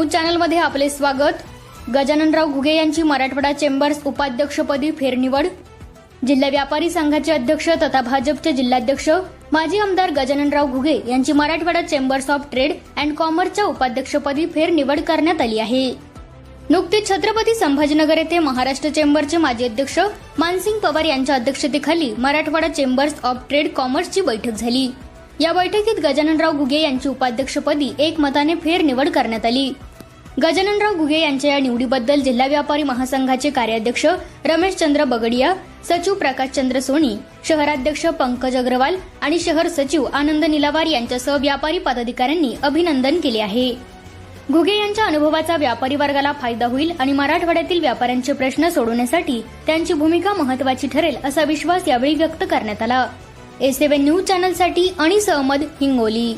News चॅनलमध्ये आपले स्वागत। गजाननराव घुगे यांची मराठवाडा चेंबर्स उपाध्यक्षपदी फेरनिवड। जिल्हा व्यापारी संघाचे अध्यक्ष तथा भाजपचे जिल्हाध्यक्ष माजी आमदार गजाननराव घुगे यांची Marathwada chambers of trade and कॉमर्सच्या उपाध्यक्षपदी फेरनिवड करण्यात आली आहे। नुकतीच छत्रपती संभाजीनगर येथे महाराष्ट्र चेंबरचे माजी अध्यक्ष मानसिंग पवार यांच्या अध्यक्षतेखाली मराठवाडा चेंबर्स ऑफ ट्रेड कॉमर्सची बैठक झाली। या बैठकीत गजाननराव घुगे यांची उपाध्यक्षपदी एकमताने फेरनिवड करण्यात आली। गजाननराव घुगे यांच्या या निवडीबद्दल जिल्हा व्यापारी महासंघाचे कार्याध्यक्ष रमेशचंद्र बगडिया, सचिव प्रकाशचंद्र सोनी, शहराध्यक्ष पंकज अग्रवाल आणि शहर सचिव आनंद निलावार यांच्यासह व्यापारी पदाधिकाऱ्यांनी अभिनंदन केले आहे। घुगे यांच्या अनुभवाचा व्यापारी वर्गाला फायदा होईल आणि मराठवाड्यातील व्यापाऱ्यांचे प्रश्न सोडवण्यासाठी त्यांची भूमिका महत्त्वाची ठरेल असा विश्वास यावेळी व्यक्त करण्यात आला। A7 न्यूज चॅनलसाठी अनिस अहमद, हिंगोली।